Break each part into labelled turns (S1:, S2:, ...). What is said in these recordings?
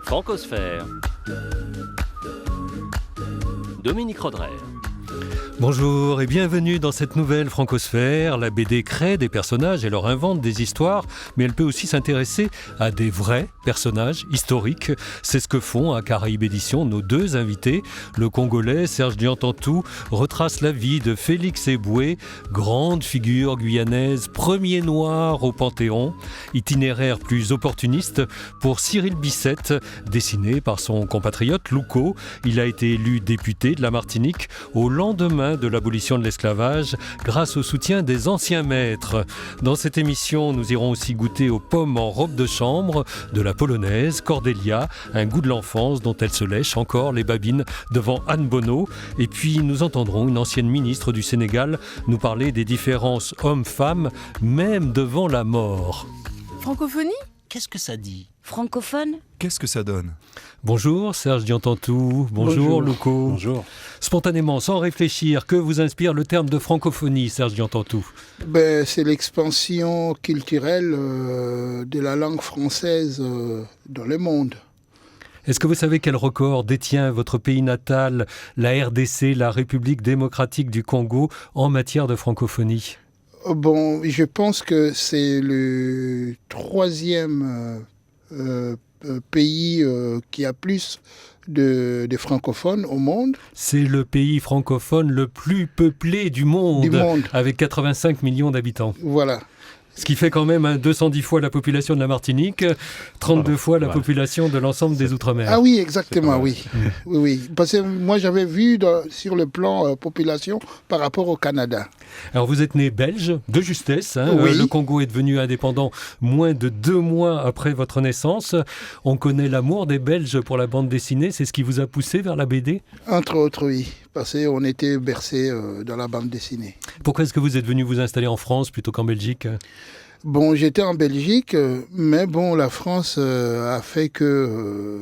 S1: Francosphère. Dominique Rodrer.
S2: Bonjour et bienvenue dans cette nouvelle Francosphère. La BD crée des personnages et leur invente des histoires, mais elle peut aussi s'intéresser à des vrais personnages historiques. C'est ce que font à Caraïbes Éditions nos deux invités. Le Congolais Serge Diantantou retrace la vie de Félix Eboué, grande figure guyanaise, premier noir au Panthéon. Itinéraire plus opportuniste pour Cyril Bissette, dessiné par son compatriote Louko. Il a été élu député de la Martinique au lendemain de l'abolition de l'esclavage grâce au soutien des anciens maîtres. Dans cette émission, nous irons aussi goûter aux pommes en robe de chambre de la polonaise Cordélia, un goût de l'enfance dont elle se lèche encore les babines devant Anne Bonneau. Et puis nous entendrons une ancienne ministre du Sénégal nous parler des différences hommes-femmes, même devant la mort.
S3: Francophonie ?
S1: Qu'est-ce que ça dit ?
S4: Francophone ?
S5: Qu'est-ce que ça donne ?
S2: Bonjour Serge Diantantou, bonjour Louko.
S5: Bonjour.
S2: Spontanément, sans réfléchir, que vous inspire le terme de francophonie, Serge Diantantou ?
S6: C'est l'expansion culturelle de la langue française dans le monde.
S2: Est-ce que vous savez quel record détient votre pays natal, la RDC, la République démocratique du Congo, en matière de francophonie ?
S6: Je pense que c'est le troisième pays qui a plus de francophones au monde.
S2: C'est le pays francophone le plus peuplé du monde, avec 85 millions d'habitants.
S6: Voilà.
S2: Ce qui fait quand même 210 fois la population de la Martinique, 32 fois la population de l'ensemble des Outre-mer.
S6: Ah oui, exactement, oui. Oui. Parce que moi, j'avais vu sur le plan population par rapport au Canada.
S2: Alors, vous êtes né belge, de justesse.
S6: Oui.
S2: Le Congo est devenu indépendant moins de 2 mois après votre naissance. On connaît l'amour des Belges pour la bande dessinée. C'est ce qui vous a poussé vers la BD ?
S6: Entre autres, oui. Parce qu'on était bercés dans la bande dessinée.
S2: Pourquoi est-ce que vous êtes venu vous installer en France plutôt qu'en Belgique ?
S6: J'étais en Belgique, mais la France a fait que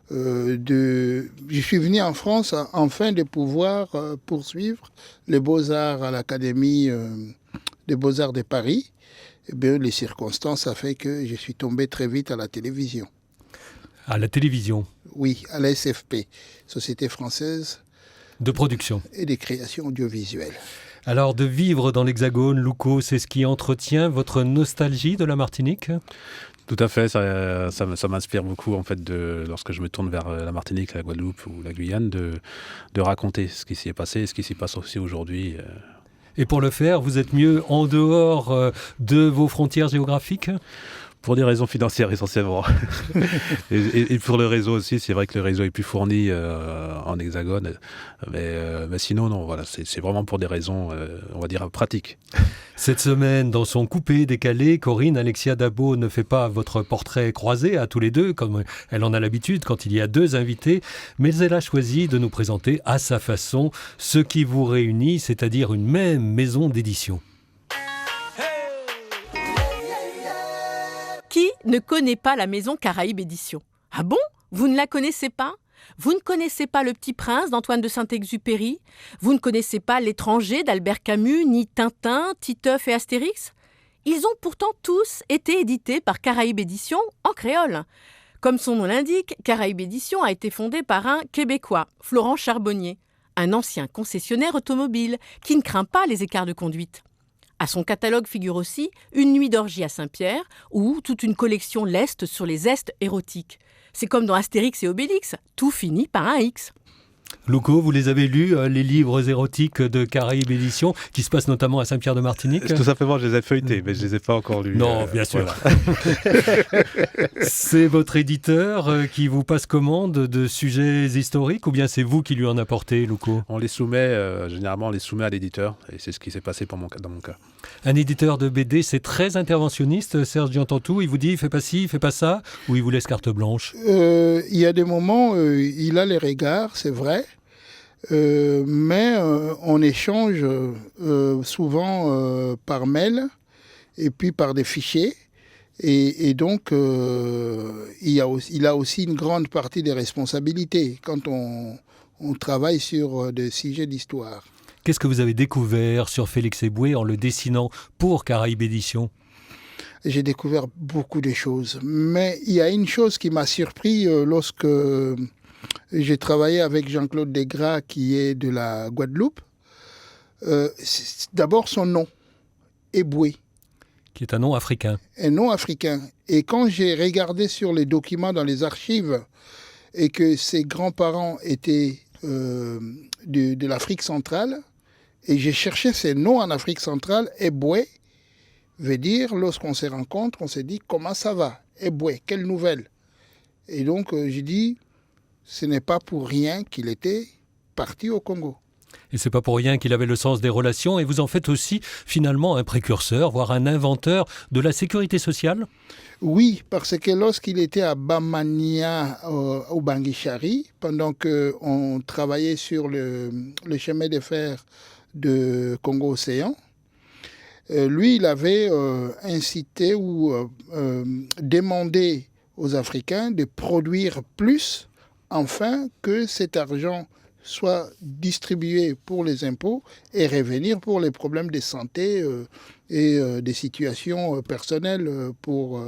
S6: je suis venu en France afin de pouvoir poursuivre les beaux-arts à l'Académie des beaux-arts de Paris. Les circonstances ont fait que je suis tombé très vite à la télévision.
S2: À la télévision ?
S6: Oui, à la SFP, Société française
S2: de production
S6: et de création audiovisuelle.
S2: Alors, de vivre dans l'Hexagone, Louko, c'est ce qui entretient votre nostalgie de la Martinique ?
S5: Tout à fait, ça m'inspire beaucoup en fait lorsque je me tourne vers la Martinique, la Guadeloupe ou la Guyane, de raconter ce qui s'y est passé et ce qui s'y passe aussi aujourd'hui.
S2: Et pour le faire, vous êtes mieux en dehors de vos frontières géographiques ?
S5: Pour des raisons financières essentiellement. et pour le réseau aussi, c'est vrai que le réseau est plus fourni en hexagone. Mais sinon, non, voilà, c'est vraiment pour des raisons, on va dire, pratiques.
S2: Cette semaine, dans son coupé décalé, Corinne Alexia Dabo ne fait pas votre portrait croisé à tous les deux, comme elle en a l'habitude quand il y a deux invités, mais elle a choisi de nous présenter à sa façon ce qui vous réunit, c'est-à-dire une même maison d'édition.
S3: Qui ne connaît pas la maison Caraïbes Éditions ? Ah bon ? Vous ne la connaissez pas ? Vous ne connaissez pas Le Petit Prince d'Antoine de Saint-Exupéry ? Vous ne connaissez pas L'Étranger d'Albert Camus, ni Tintin, Titeuf et Astérix ? Ils ont pourtant tous été édités par Caraïbes Éditions en créole. Comme son nom l'indique, Caraïbes Éditions a été fondé par un Québécois, Florent Charbonnier, un ancien concessionnaire automobile qui ne craint pas les écarts de conduite. À son catalogue figure aussi Une nuit d'orgie à Saint-Pierre ou toute une collection leste sur les zestes érotiques. C'est comme dans Astérix et Obélix, tout finit par un X.
S2: Louko, vous les avez lus, les livres érotiques de Caraïbes Éditions, qui se passent notamment à Saint-Pierre-de-Martinique ?
S5: Tout simplement, je les ai feuilletés, mais je ne les ai pas encore lus.
S2: Non, bien sûr. Voilà. C'est votre éditeur qui vous passe commande de sujets historiques, ou bien c'est vous qui lui en apportez, Louko ?
S5: On les soumet, généralement, on les soumet à l'éditeur, et c'est ce qui s'est passé dans mon cas.
S2: Un éditeur de BD, c'est très interventionniste, Serge Diantantou, il vous dit « fais pas ci, fais pas ça », ou il vous laisse carte blanche ?
S6: Il y a des moments, il a les regards, c'est vrai. Mais on échange souvent par mail et puis par des fichiers. Et donc, il a aussi une grande partie des responsabilités quand on travaille sur des sujets d'histoire.
S2: Qu'est-ce que vous avez découvert sur Félix Eboué en le dessinant pour Caraïbes Éditions ?
S6: J'ai découvert beaucoup de choses. Mais il y a une chose qui m'a surpris lorsque j'ai travaillé avec Jean-Claude Desgras, qui est de la Guadeloupe. C'est d'abord son nom, Eboué.
S2: Qui est un nom africain.
S6: Un nom africain. Et quand j'ai regardé sur les documents dans les archives et que ses grands-parents étaient de l'Afrique centrale, et j'ai cherché ces noms en Afrique centrale, Eboué veut dire, lorsqu'on se rencontre, on s'est dit, comment ça va? Eboué, quelle nouvelle? Et donc j'ai dit, ce n'est pas pour rien qu'il était parti au Congo.
S2: Et c'est pas pour rien qu'il avait le sens des relations. Et vous en faites aussi finalement un précurseur, voire un inventeur de la sécurité sociale?
S6: Oui, parce que lorsqu'il était à Bamania, au Banguichari, pendant qu'on travaillait sur le chemin de fer de Congo-Océan, lui, il avait incité ou demandé aux Africains de produire plus, afin que cet argent soit distribué pour les impôts et revenir pour les problèmes de santé et des situations personnelles pour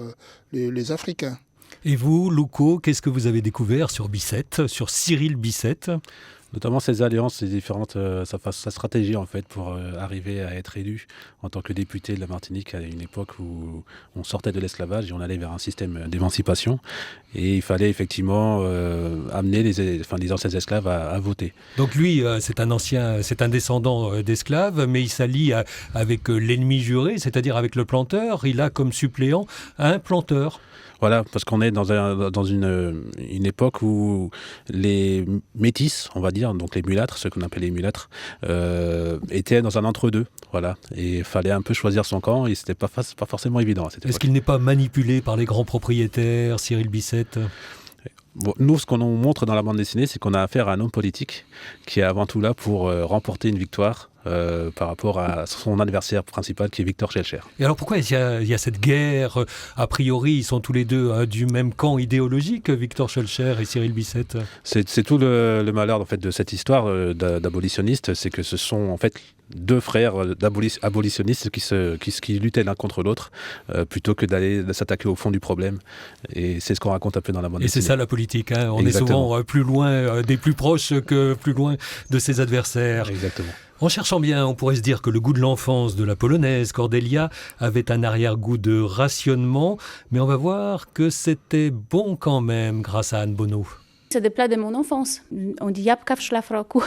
S6: les Africains.
S2: Et vous, Louko, qu'est-ce que vous avez découvert sur Bicêtre, sur Cyril Bicêtre?
S5: Notamment ses alliances, ses différentes, sa stratégie en fait pour arriver à être élu en tant que député de la Martinique à une époque où on sortait de l'esclavage et on allait vers un système d'émancipation. Et il fallait effectivement amener les anciens esclaves à voter.
S2: Donc lui, c'est un descendant d'esclaves, mais il s'allie avec l'ennemi juré, c'est-à-dire avec le planteur. Il a comme suppléant un planteur.
S5: Voilà, parce qu'on est dans une époque où les métis, on va dire, donc les mulâtres, ceux qu'on appelle les mulâtres, étaient dans un entre-deux. Voilà, et il fallait un peu choisir son camp, et c'était pas forcément évident à cette époque.
S2: Est-ce qu'il n'est pas manipulé par les grands propriétaires, Cyril Bicêtre?
S5: Bon, nous, ce qu'on nous montre dans la bande dessinée, c'est qu'on a affaire à un homme politique qui est avant tout là pour remporter une victoire par rapport à son adversaire principal qui est Victor Schœlcher.
S2: Et alors pourquoi il y a cette guerre? A priori, ils sont tous les deux du même camp idéologique, Victor Schœlcher et Cyril Bicêtre.
S5: C'est tout le malheur en fait, de cette histoire d'abolitionniste, c'est que ce sont en fait deux frères abolitionnistes qui luttaient l'un contre l'autre plutôt que d'aller s'attaquer au fond du problème. Et c'est ce qu'on raconte un peu dans la bande dessinée.
S2: Et c'est ça la politique, hein. On
S5: Exactement.
S2: est souvent plus loin des plus proches que plus loin de ses adversaires.
S5: Exactement.
S2: En cherchant bien, on pourrait se dire que le goût de l'enfance de la polonaise Cordelia avait un arrière-goût de rationnement, mais on va voir que c'était bon quand même grâce à Anne Bonneau.
S4: C'est des plats de mon enfance. On dit jabłka w szlafroku.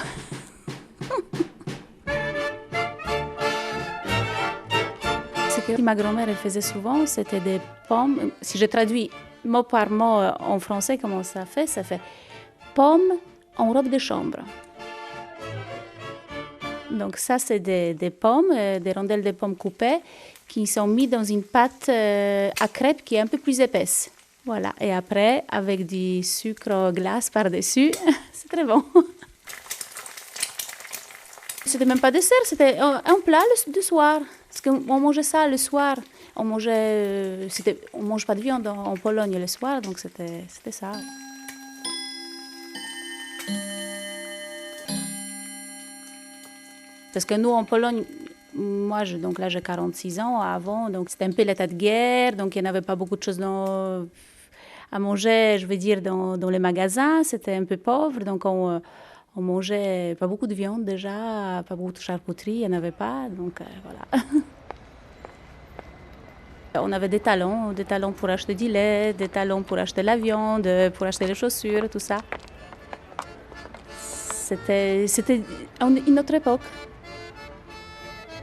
S4: Ce que ma grand-mère elle faisait souvent, c'était des pommes. Si je traduis mot par mot en français, comment ça fait pommes en robe de chambre. Donc ça, c'est des pommes, des rondelles de pommes coupées qui sont mises dans une pâte à crêpes qui est un peu plus épaisse. Voilà. Et après, avec du sucre glace par-dessus, c'est très bon. C'était même pas dessert, c'était un plat du soir. Parce qu'on mangeait ça le soir. On mange pas de viande en Pologne le soir, donc c'était ça. Parce que nous, en Pologne, moi, donc là, j'ai 46 ans. Avant, donc c'était un peu l'état de guerre, donc il n'y avait pas beaucoup de choses à manger, je veux dire, dans les magasins. C'était un peu pauvre, donc on mangeait pas beaucoup de viande déjà, pas beaucoup de charcuterie, il n'y en avait pas, donc voilà. On avait des talons pour acheter du lait, des talons pour acheter la viande, pour acheter les chaussures, tout ça. C'était une autre époque.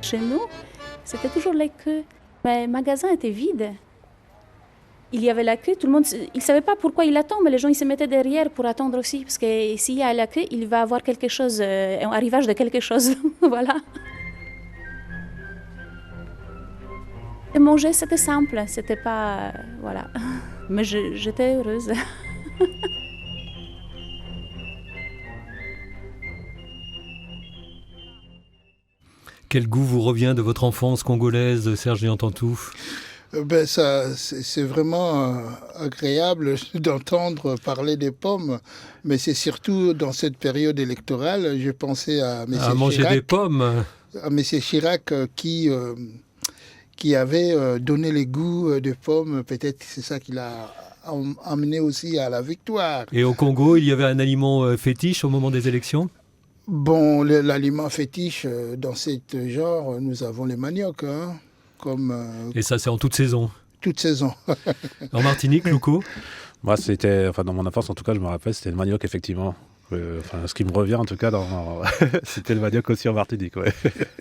S4: Chez nous, c'était toujours la queue. Mais le magasin était vide. Il y avait la queue, tout le monde, il ne savait pas pourquoi il attend, mais les gens ils se mettaient derrière pour attendre aussi. Parce que s'il y a la queue, il va avoir quelque chose, un arrivage de quelque chose. Voilà. Et manger, c'était simple, c'était pas... voilà. Mais j'étais heureuse.
S2: Quel goût vous revient de votre enfance congolaise, Serge Yantantou?
S6: C'est vraiment agréable d'entendre parler des pommes, mais c'est surtout dans cette période électorale, j'ai pensé à M.
S2: À manger
S6: Chirac,
S2: des pommes.
S6: à M. Chirac qui qui avait donné les goûts de pommes. Peut-être que c'est ça qui l'a amené aussi à la victoire.
S2: Et au Congo, il y avait un aliment fétiche au moment des élections ?
S6: Bon, l'aliment fétiche, dans ce genre, nous avons les maniocs,
S2: Et ça, c'est en toute saison.
S6: Toute saison.
S2: En Martinique, Louko ?
S5: Moi, dans mon enfance, en tout cas, je me rappelle, c'était le manioc, effectivement. Ce qui me revient, en tout cas, c'était le manioc aussi en Martinique. Ouais.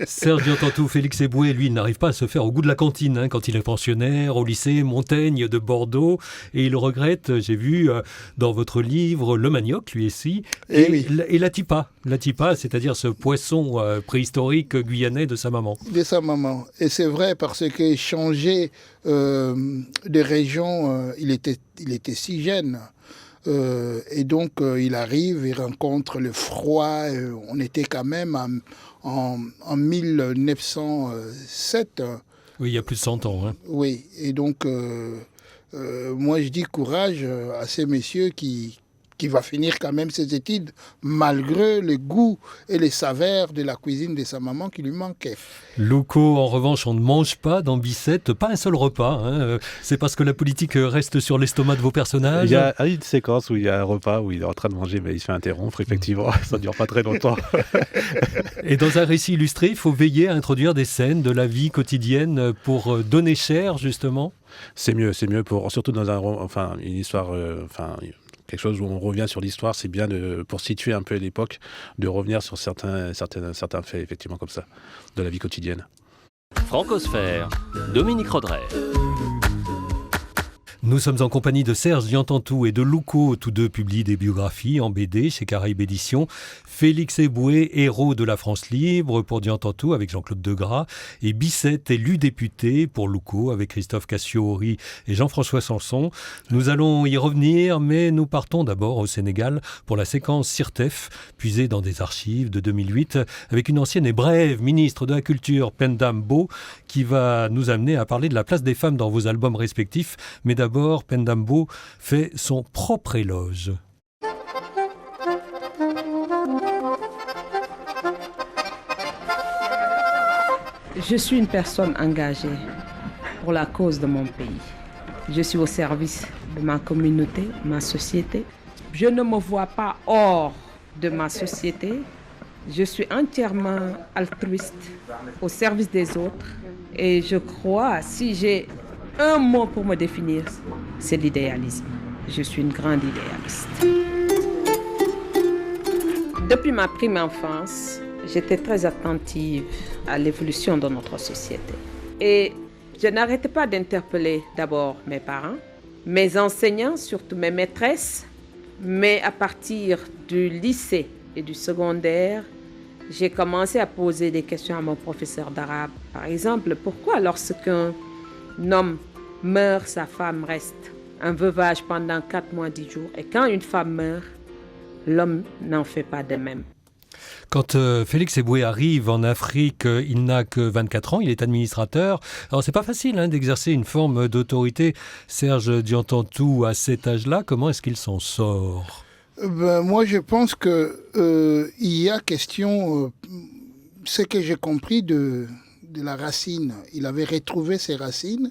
S2: Serge Diantantou, Félix Eboué, lui, il n'arrive pas à se faire au goût de la cantine quand il est pensionnaire au lycée Montaigne de Bordeaux. Et il regrette, j'ai vu dans votre livre, le manioc, lui aussi, et la tipa. La tipa, c'est-à-dire ce poisson préhistorique guyanais de sa maman.
S6: De sa maman. Et c'est vrai, parce que changer de région, il était si jeune. Et donc, il arrive, il rencontre le froid. On était quand même en 1907.
S2: Oui, il y a plus de 100 ans.
S6: Oui, et donc, moi, je dis courage à ces messieurs qui va finir quand même ses études, malgré le goût et les saveurs de la cuisine de sa maman qui lui manquaient.
S2: Louko, en revanche, on ne mange pas dans Bicêtre, pas un seul repas. C'est parce que la politique reste sur l'estomac de vos personnages.
S5: Il y a une séquence où il y a un repas où il est en train de manger, mais il se fait interrompre, effectivement. Ça ne dure pas très longtemps.
S2: Et dans un récit illustré, il faut veiller à introduire des scènes de la vie quotidienne pour donner chair, justement.
S5: C'est mieux, surtout dans une histoire... quelque chose où on revient sur l'histoire, c'est bien pour situer un peu l'époque, de revenir sur certains faits, effectivement, comme ça, de la vie quotidienne.
S1: Francosphère, Dominique Rodrève.
S2: Nous sommes en compagnie de Serge Diantantou et de Louko, tous deux publient des biographies en BD chez Caraïbes Éditions. Félix Eboué, héros de la France libre pour Diantantou avec Jean-Claude Degras, et Bicêtre, élu député pour Louko avec Christophe Cassio-Horry et Jean-François Sanson. Nous allons y revenir, mais nous partons d'abord au Sénégal pour la séquence Sirtef, puisée dans des archives de 2008, avec une ancienne et brève ministre de la Culture, Penda Mbow, qui va nous amener à parler de la place des femmes dans vos albums respectifs. Mais d'abord, Penda Mbow fait son propre éloge.
S7: Je suis une personne engagée pour la cause de mon pays. Je suis au service de ma communauté, ma société. Je ne me vois pas hors de ma société. Je suis entièrement altruiste, au service des autres. Et je crois, si j'ai un mot pour me définir, c'est l'idéalisme. Je suis une grande idéaliste. Depuis ma prime enfance, j'étais très attentive à l'évolution de notre société. Et je n'arrêtais pas d'interpeller d'abord mes parents, mes enseignants, surtout mes maîtresses. Mais à partir du lycée et du secondaire, j'ai commencé à poser des questions à mon professeur d'arabe. Par exemple, pourquoi lorsqu'un homme meurt, sa femme reste un veuvage pendant 4 mois, 10 jours. Et quand une femme meurt, l'homme n'en fait pas de même.
S2: Quand Félix Eboué arrive en Afrique, il n'a que 24 ans, il est administrateur. Alors c'est pas facile d'exercer une forme d'autorité. Serge Diantantou, à cet âge-là, comment est-ce qu'il s'en sort ?
S6: Moi je pense qu'il y a question, ce que j'ai compris de la racine. Il avait retrouvé ses racines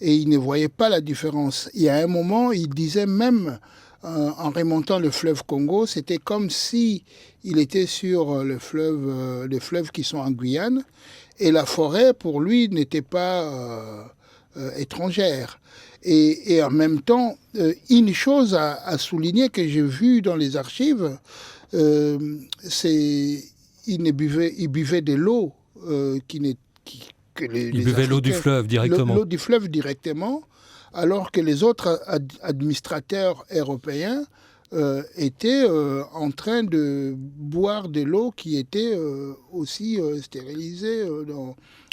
S6: et il ne voyait pas la différence. Il y a un moment, il disait même, en remontant le fleuve Congo, c'était comme si il était sur les fleuves qui sont en Guyane, et la forêt, pour lui, n'était pas étrangère. Et en même temps, une chose à souligner que j'ai vue dans les archives, c'est il buvait de l'eau
S2: il buvait l'eau du fleuve directement.
S6: L'eau du fleuve directement, alors que les autres administrateurs européens étaient en train de boire de l'eau qui était aussi stérilisée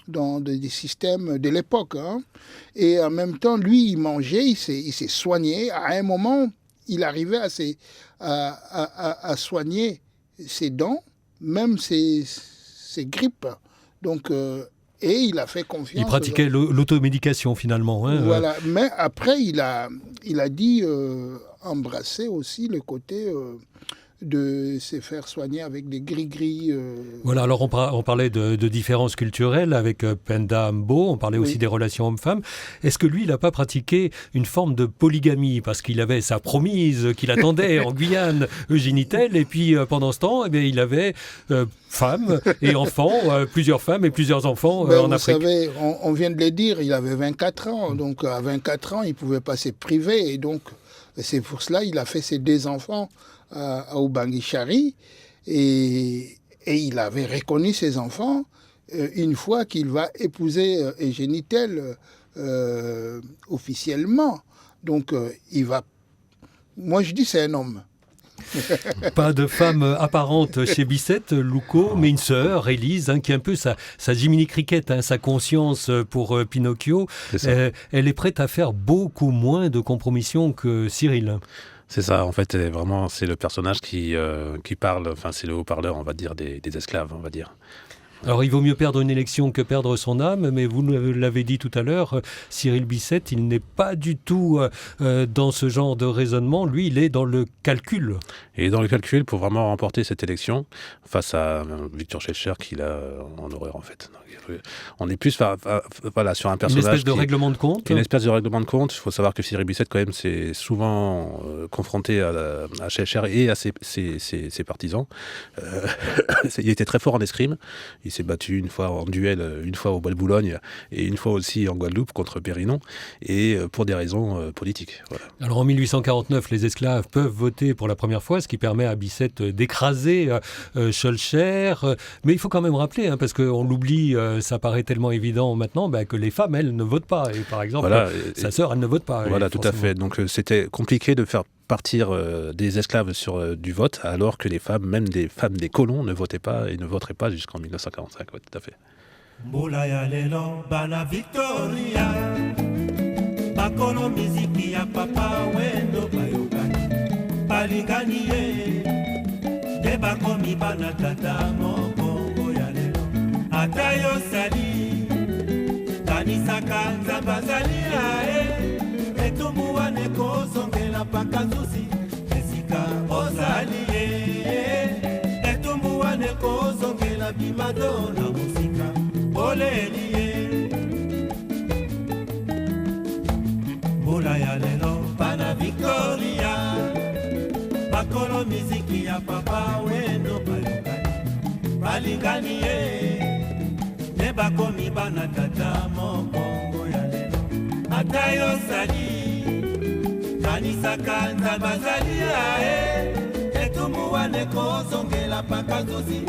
S6: dans des systèmes de l'époque. Et en même temps, lui, il mangeait, il s'est soigné. À un moment, il arrivait à soigner ses dents, même ses grippes. Donc, et il a fait confiance.
S2: Il pratiquait l'automédication finalement.
S6: Voilà. Mais après, il a dit embrasser aussi le côté de se faire soigner avec des gris-gris.
S2: Voilà, alors on parlait de différences culturelles avec Penda Mbo, on parlait aussi des relations hommes-femmes. Est-ce que lui, il n'a pas pratiqué une forme de polygamie parce qu'il avait sa promise qu'il attendait en Guyane, Eugénie Tell, et puis pendant ce temps, eh bien, il avait femmes et enfants, plusieurs femmes et plusieurs enfants en Afrique.
S6: Vous savez, on vient de le dire, il avait 24 ans, donc à 24 ans, il ne pouvait pas se priver, et donc c'est pour cela qu'il a fait ses 2 enfants à Obangi-Chari, et il avait reconnu ses enfants une fois qu'il va épouser Eugénie Tell officiellement. Donc il va... Moi je dis c'est un homme.
S2: Pas de femme apparente chez Bissette, Louko, mais une sœur, Élise, qui est un peu sa Jiminy Cricket, sa conscience pour Pinocchio. Elle est prête à faire beaucoup moins de compromissions que Cyril.
S5: C'est ça, en fait, vraiment, c'est le personnage qui parle, enfin, c'est le haut-parleur, on va dire, des esclaves, on va dire.
S2: Alors, il vaut mieux perdre une élection que perdre son âme, mais vous l'avez dit tout à l'heure, Cyril Bissette, il n'est pas du tout dans ce genre de raisonnement. Lui, il est dans le calcul.
S5: Et dans le calcul, pour vraiment remporter cette élection, face à Victor Schœlcher, qu'il a en horreur, en fait. Donc, on est plus voilà, sur un personnage...
S2: Une espèce de règlement de compte.
S5: Une espèce de règlement de compte. Il faut savoir que Cyril Bissette, quand même, s'est souvent confronté à Schœlcher et à ses partisans. Il était très fort en escrime. Il s'est battu une fois en duel, une fois au Bois de Boulogne et une fois aussi en Guadeloupe contre Périnon, et pour des raisons politiques. Voilà.
S2: Alors en 1849, les esclaves peuvent voter pour la première fois, ce qui permet à Bissette d'écraser Schœlcher. Mais il faut quand même rappeler, parce qu'on l'oublie, ça paraît tellement évident maintenant, que les femmes, elles, ne votent pas. Et par exemple,
S5: voilà,
S2: sa sœur, elle ne vote pas.
S5: Voilà, tout à fait. Donc c'était compliqué de faire partir des esclaves sur du vote, alors que les femmes, même des femmes des colons, ne votaient pas et ne voteraient pas jusqu'en 1945. Ouais, tout à fait.
S8: Mbula lelo bana Victoria bakolo miziki ya papa wendo bayokani balingani ye de bakomi bana tata mokongo ya lelo ata yo sali kanisaka nzamba zali ya etumbu wane kozongela pakazuzi esika ozali ye etumbu wane kozongela bimadona musika Olelie Mbula ya lelo bana Victoria bakolo miziki ya papa wendo bayokani balingani ye ne bakomi bana tata mokongo ya lelo ata yo sali kanisaka nzamba zali ya etumbu wane kozongela pakazuzi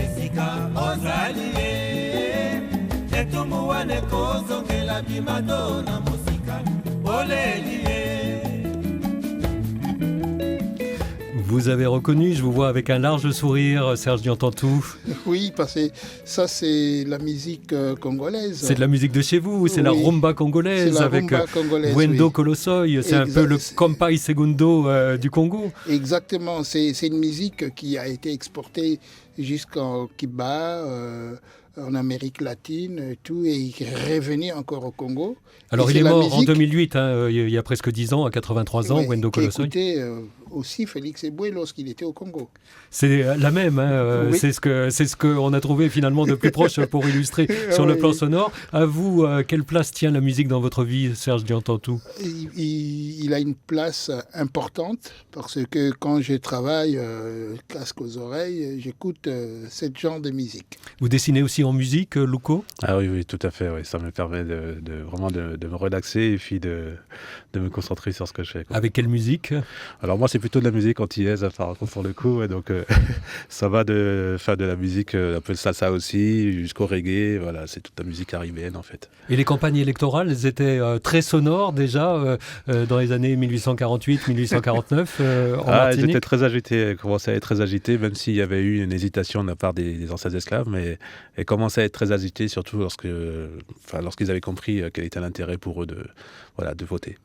S8: esika ozali ye etumbu wane kozongela bimado na musika olelie.
S2: Vous avez reconnu, je vous vois avec un large sourire, Serge Diantantou.
S6: Oui, parce que ça, c'est la musique congolaise.
S2: C'est de la musique de chez vous, c'est la rumba congolaise avec Wendo Kolosoy. C'est un peu le Kompai Segundo du Congo.
S6: Exactement, c'est une musique qui a été exportée jusqu'en Kiba, en Amérique latine et tout, et il est revenu encore au Congo.
S2: Alors il est mort en 2008, il y a presque 10 ans, à 83 ans, Wendo Kolosoy.
S6: Écoutait aussi Félix Eboué lorsqu'il était au Congo.
S2: C'est la même, oui. C'est ce qu'on a trouvé finalement de plus proche pour illustrer sur le plan sonore. À vous, quelle place tient la musique dans votre vie, Serge Diantantou ?
S6: Il a une place importante parce que quand je travaille, casque aux oreilles, j'écoute ce genre de musique.
S2: Vous dessinez aussi en musique, Louko ?
S5: Ah oui, tout à fait. Oui. Ça me permet vraiment de me relaxer et puis de me concentrer sur ce que je fais. Quoi.
S2: Avec quelle musique ?
S5: Alors moi, c'est plutôt de la musique antillaise, par contre, pour le coup. Et donc, ça va de la musique un peu de salsa aussi, jusqu'au reggae. Voilà, c'est toute la musique caribéenne, en fait.
S2: Et les campagnes électorales, elles étaient très sonores déjà dans les années 1848-1849 en Martinique.
S5: Elles étaient très agitées. Elles commençaient à être très agitées, même s'il y avait eu une hésitation de la part des anciens esclaves. Mais elles commençaient à être très agitées, surtout lorsqu'ils avaient compris quel était l'intérêt pour eux de voter.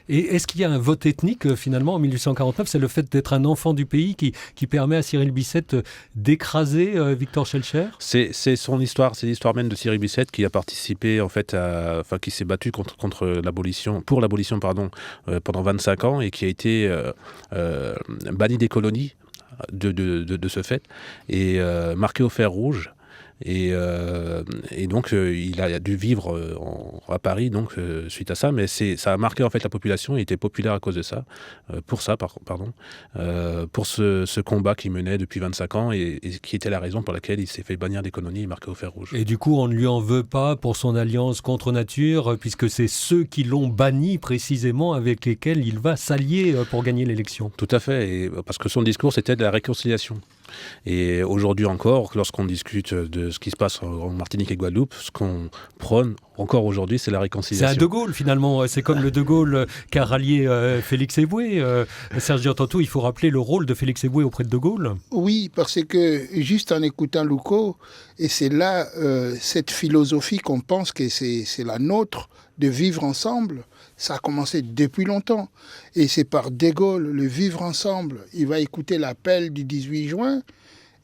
S2: Et est-ce qu'il y a un vote ethnique finalement en 1849 ? C'est le fait d'être un enfant du pays qui permet à Cyril Bissette d'écraser Victor Schœlcher ?
S5: C'est son histoire, c'est l'histoire même de Cyril Bissette qui a participé en fait, qui s'est battu pour l'abolition pendant 25 ans et qui a été banni des colonies de ce fait est marqué au fer rouge. Et donc il a dû vivre à Paris donc suite à ça, mais ça a marqué en fait la population. Il était populaire à cause de ça, pour ce combat qu'il menait depuis 25 ans et qui était la raison pour laquelle il s'est fait bannir des colonies et marqué au fer rouge.
S2: Et du coup, on ne lui en veut pas pour son alliance contre nature, puisque c'est ceux qui l'ont banni précisément avec lesquels il va s'allier pour gagner l'élection.
S5: Tout à fait, et parce que son discours c'était de la réconciliation. Et aujourd'hui encore, lorsqu'on discute de ce qui se passe en Martinique et Guadeloupe, ce qu'on prône encore aujourd'hui, c'est la réconciliation.
S2: C'est un De Gaulle finalement, c'est comme le De Gaulle qu'a rallié Félix Eboué. Serge Tantou, il faut rappeler le rôle de Félix Eboué auprès de De Gaulle.
S6: Oui, parce que juste en écoutant Louko, et c'est là cette philosophie qu'on pense que c'est la nôtre, de vivre ensemble, ça a commencé depuis longtemps. Et c'est par De Gaulle, le vivre ensemble. Il va écouter l'appel du 18 juin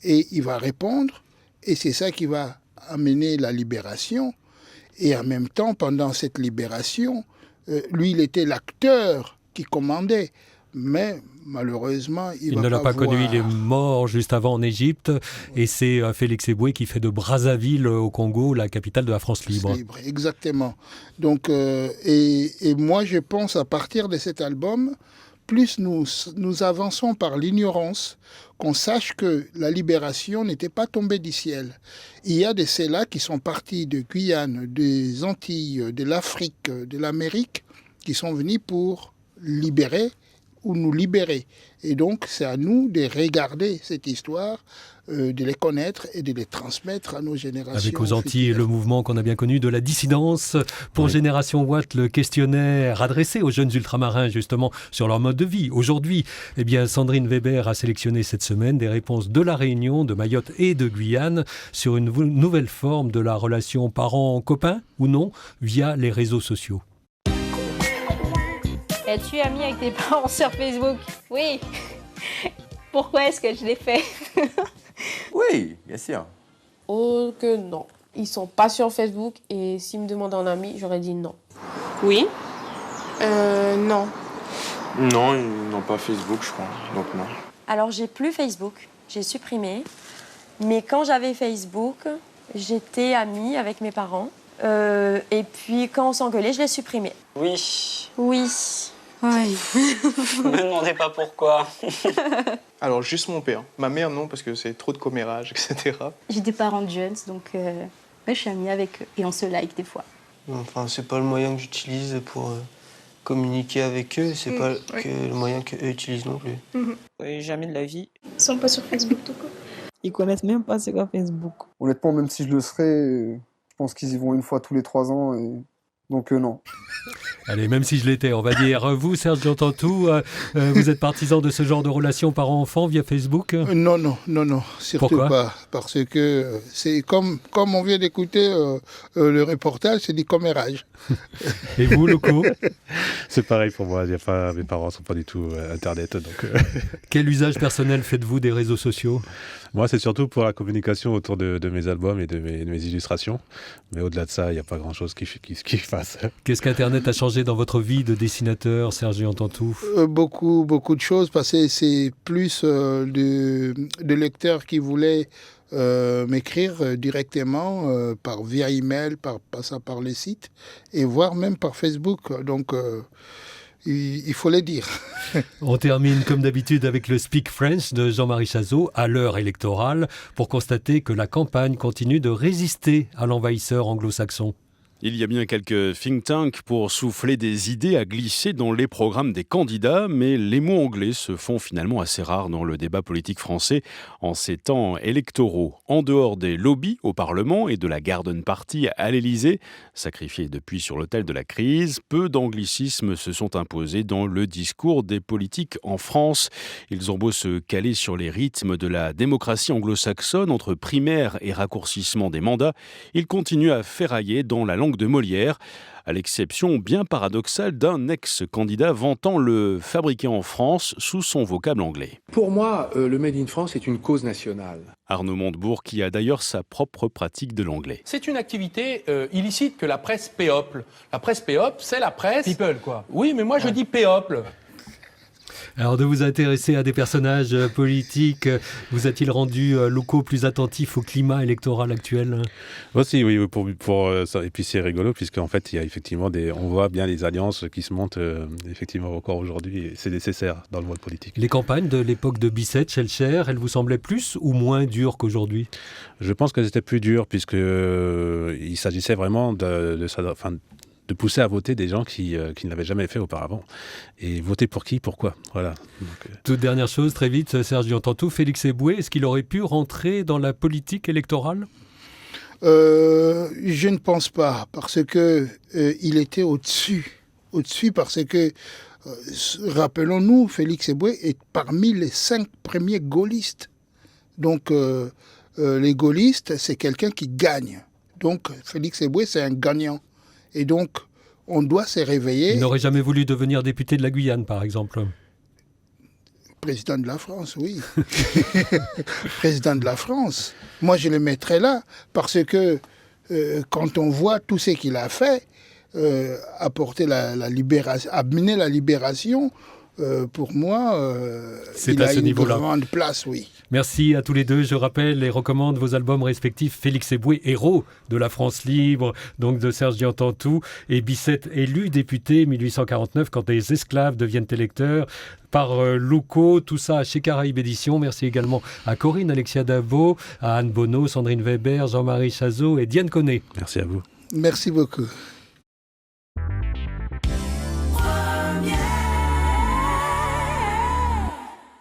S6: et il va répondre. Et c'est ça qui va amener la libération. Et en même temps, pendant cette libération, lui, il était l'acteur qui commandait. Mais malheureusement, il
S2: ne l'a pas connu, il est mort juste avant en Égypte. Et c'est Félix Eboué qui fait de Brazzaville au Congo la capitale de la France libre.
S6: Exactement. Donc, et moi, je pense à partir de cet album, plus nous avançons par l'ignorance, qu'on sache que la libération n'était pas tombée du ciel. Il y a de ceux-là qui sont partis de Guyane, des Antilles, de l'Afrique, de l'Amérique, qui sont venus pour libérer ou nous libérer. Et donc, c'est à nous de regarder cette histoire, de les connaître et de les transmettre à nos générations.
S2: Avec aux Antilles le mouvement qu'on a bien connu de la dissidence. Pour Génération Watt, le questionnaire adressé aux jeunes ultramarins justement sur leur mode de vie. Aujourd'hui, eh bien, Sandrine Weber a sélectionné cette semaine des réponses de La Réunion, de Mayotte et de Guyane sur une nouvelle forme de la relation parents-copains ou non via les réseaux sociaux.
S9: Es-tu amie avec tes parents sur Facebook? Oui. Pourquoi est-ce que je l'ai fait?
S10: Oui, bien sûr.
S11: Oh que non. Ils sont pas sur Facebook et s'ils me demandent un ami, j'aurais dit non.
S12: Oui.
S11: Non.
S10: Non, ils n'ont pas Facebook, je crois. Donc non.
S12: Alors, j'ai plus Facebook. J'ai supprimé. Mais quand j'avais Facebook, j'étais amie avec mes parents. Et puis, quand on s'engueulait, je l'ai supprimé.
S13: Oui.
S12: Oui.
S13: Oui. Ne me demandez pas pourquoi.
S14: Alors, juste mon père. Ma mère, non, parce que c'est trop de commérage, etc.
S15: J'ai des parents de jeunes, donc je suis amie avec eux et on se like des fois.
S16: Enfin, c'est pas le moyen que j'utilise pour communiquer avec eux, c'est pas le moyen qu'eux utilisent non plus.
S13: Oui, jamais de la vie.
S17: Ils sont pas sur Facebook tout court.
S18: Ils connaissent même pas c'est quoi Facebook.
S19: Honnêtement, même si je le serais, je pense qu'ils y vont une fois tous les 3 ans et... Donc non.
S2: Allez, même si je l'étais, on va dire. Vous, Serge Tantou, vous êtes partisan de ce genre de relation parent-enfant via Facebook?
S6: Non, surtout
S2: Pourquoi?
S6: Pas. Parce que c'est comme on vient d'écouter le reportage, c'est du commérage.
S2: Et vous, Louko?
S5: C'est pareil pour moi. Mes parents ne sont pas du tout Internet. Donc,
S2: Quel usage personnel faites-vous des réseaux sociaux?
S5: Moi, c'est surtout pour la communication autour de mes albums et de mes illustrations. Mais au-delà de ça, il n'y a pas grand-chose qui fasse.
S2: Qu'est-ce qu'Internet a changé dans votre vie de dessinateur, Serge Tantou?
S6: Beaucoup de choses, parce que c'est plus de lecteurs qui voulaient m'écrire directement via email, passant par les sites, et voire même par Facebook. Donc, il faut le dire.
S2: On termine comme d'habitude avec le Speak French de Jean-Marie Chazot à l'heure électorale pour constater que la campagne continue de résister à l'envahisseur anglo-saxon.
S20: Il y a bien quelques think tanks pour souffler des idées à glisser dans les programmes des candidats, mais les mots anglais se font finalement assez rares dans le débat politique français en ces temps électoraux. En dehors des lobbies au Parlement et de la Garden Party à l'Élysée, sacrifiés depuis sur l'autel de la crise, peu d'anglicismes se sont imposés dans le discours des politiques en France. Ils ont beau se caler sur les rythmes de la démocratie anglo-saxonne entre primaire et raccourcissement des mandats, ils continuent à ferrailler dans la langue de Molière, à l'exception bien paradoxale d'un ex-candidat vantant le fabriquer en France sous son vocable anglais.
S21: Pour moi, le Made in France est une cause nationale.
S20: Arnaud Montebourg, qui a d'ailleurs sa propre pratique de l'anglais.
S22: C'est une activité illicite que la presse péople. La presse péople, c'est la presse...
S23: People, quoi.
S22: Oui, mais moi je dis péople.
S2: Alors, de vous intéresser à des personnages politiques, vous a-t-il rendu locaux plus attentifs au climat électoral actuel?
S5: Aussi, oui, pour ça. Et puis c'est rigolo, puisqu'en fait, il y a effectivement on voit bien les alliances qui se montent effectivement encore aujourd'hui, et c'est nécessaire dans le monde politique.
S2: Les campagnes de l'époque de Bicêtre, Schellcher, elles vous semblaient plus ou moins dures qu'aujourd'hui?
S5: Je pense qu'elles étaient plus dures, puisqu'il s'agissait vraiment de pousser à voter des gens qui ne l'avaient jamais fait auparavant. Et voter pour qui, pourquoi? Voilà. Donc,
S2: Toute dernière chose, très vite, Serge Diantantou, Félix Eboué, est-ce qu'il aurait pu rentrer dans la politique électorale?
S6: Je ne pense pas, parce que il était au-dessus. Au-dessus parce que, rappelons-nous, Félix Eboué est parmi les 5 premiers gaullistes. Donc, les gaullistes, c'est quelqu'un qui gagne. Donc, Félix Eboué, c'est un gagnant. Et donc, on doit se réveiller.
S2: Il n'aurait jamais voulu devenir député de la Guyane, par exemple?
S6: Président de la France, oui. Président de la France. Moi, je le mettrais là, parce que quand on voit tout ce qu'il a fait, apporter la libération, amener la libération, pour moi, il a une grande place, oui.
S2: Merci à tous les deux. Je rappelle et recommande vos albums respectifs. Félix Eboué, héros de la France libre, donc de Serge Diantantou, et Bicêtre, élu député 1849 quand des esclaves deviennent électeurs, par Louko, tout ça chez Caraïbes Éditions. Merci également à Corinne Alexia Dabo, à Anne Bonneau, Sandrine Weber, Jean-Marie Chazot et Diane Connet.
S5: Merci à vous.
S6: Merci beaucoup.